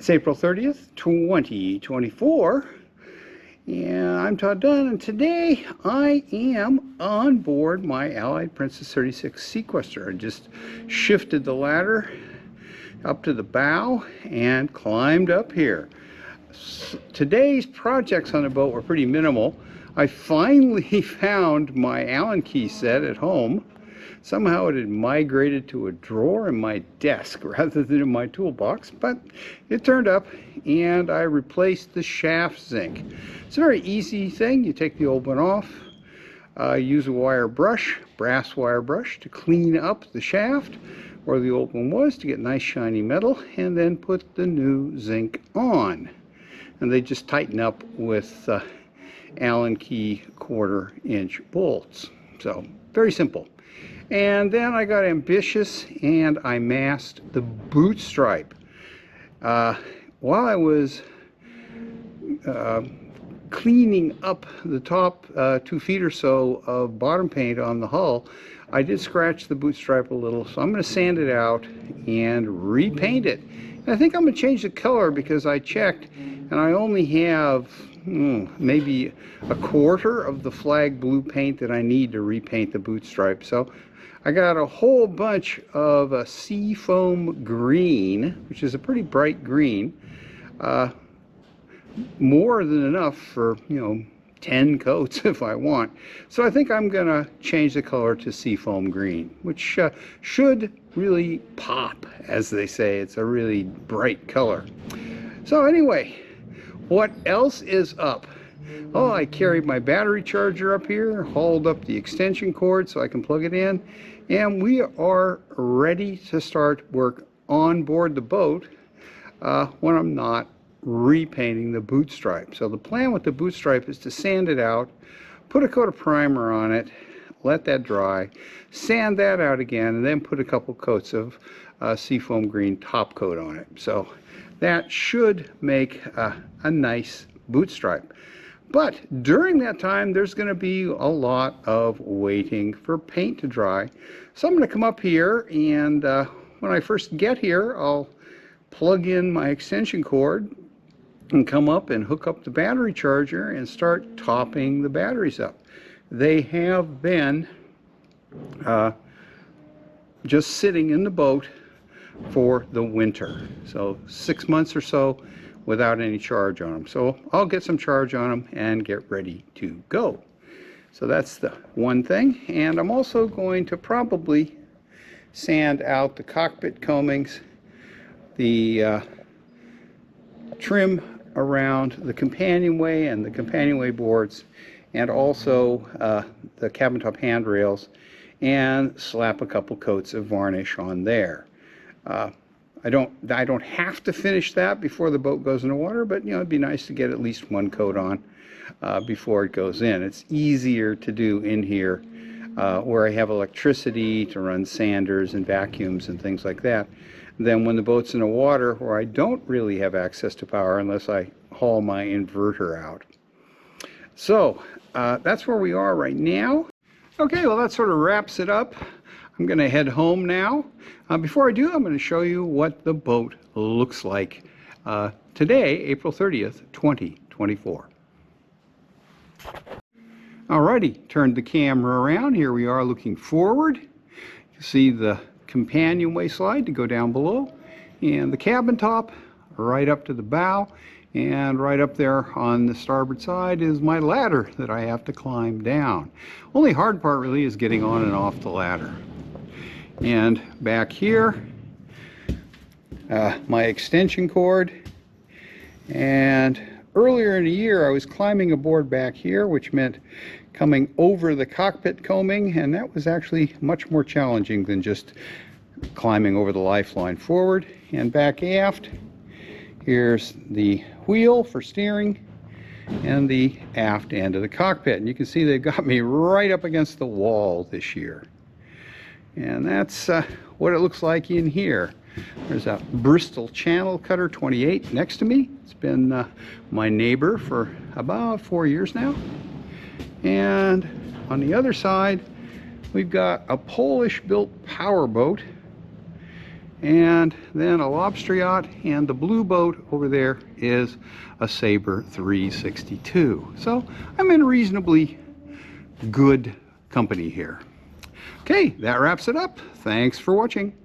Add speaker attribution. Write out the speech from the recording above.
Speaker 1: It's April 30th, 2024, and I'm Todd Dunn, and today I am on board my Allied Princess 36 Sequester. I just shifted the ladder up to the bow and climbed up here. Today's projects on the boat were pretty minimal. I finally found my Allen key set at home. Somehow it had migrated to a drawer in my desk rather than in my toolbox, but it turned up and I replaced the shaft zinc. It's a very easy thing. You take the old one off, use a wire brush, brass wire brush, to clean up the shaft where the old one was to get nice shiny metal, and then put the new zinc on. And they just tighten up with Allen key 1/4-inch bolts. So very simple. And then I got ambitious and I masked the boot stripe. While I was cleaning up the top 2 feet or so of bottom paint on the hull, I did scratch the boot stripe a little, so I'm going to sand it out and repaint it. And I think I'm going to change the color because I checked and I only have maybe 1/4 of the flag blue paint that I need to repaint the boot stripe. So I got a whole bunch of seafoam green, which is a pretty bright green, more than enough for 10 coats if I want. So I think I'm gonna change the color to seafoam green, which should really pop, as they say. It's a really bright color. So anyway, what else is up? Oh, I carried my battery charger up here, hauled up the extension cord so I can plug it in, and we are ready to start work on board the boat when I'm not repainting the boot stripe. So the plan with the boot stripe is to sand it out, put a coat of primer on it, let that dry, sand that out again, and then put a couple coats of seafoam green top coat on it. So that should make a nice boot stripe. But during that time, there's going to be a lot of waiting for paint to dry. So I'm going to come up here, and when I first get here, I'll plug in my extension cord and come up and hook up the battery charger and start topping the batteries up. They have been just sitting in the boat for the winter. So 6 months or so without any charge on them. So I'll get some charge on them and get ready to go. So that's the one thing. And I'm also going to probably sand out the cockpit combings, the trim around the companionway and the companionway boards, and also the cabin top handrails, and slap a couple coats of varnish on there. I don't have to finish that before the boat goes in the water, but it'd be nice to get at least one coat on before it goes in. It's easier to do in here where I have electricity to run sanders and vacuums and things like that than when the boat's in the water, where I don't really have access to power unless I haul my inverter out. So that's where we are right now. Okay, well, that sort of wraps it up. I'm going to head home now. Before I do, I'm going to show you what the boat looks like today, April 30th, 2024. Alrighty, turned the camera around. Here we are looking forward. You see the companionway slide to go down below, and the cabin top right up to the bow, and right up there on the starboard side is my ladder that I have to climb down. Only hard part really is getting on and off the ladder. And back here, my extension cord. And earlier in the year I was climbing aboard back here, which meant coming over the cockpit combing, and that was actually much more challenging than just climbing over the lifeline forward. And back aft, here's the wheel for steering and the aft end of the cockpit. And you can see they've got me right up against the wall this year. And that's what it looks like in here. There's a Bristol Channel Cutter 28 next to me. It's been my neighbor for about 4 years now. And on the other side, we've got a Polish-built powerboat. and then a lobster yacht, and the blue boat over there is a Sabre 362. So I'm in reasonably good company here. Okay, that wraps it up. Thanks for watching.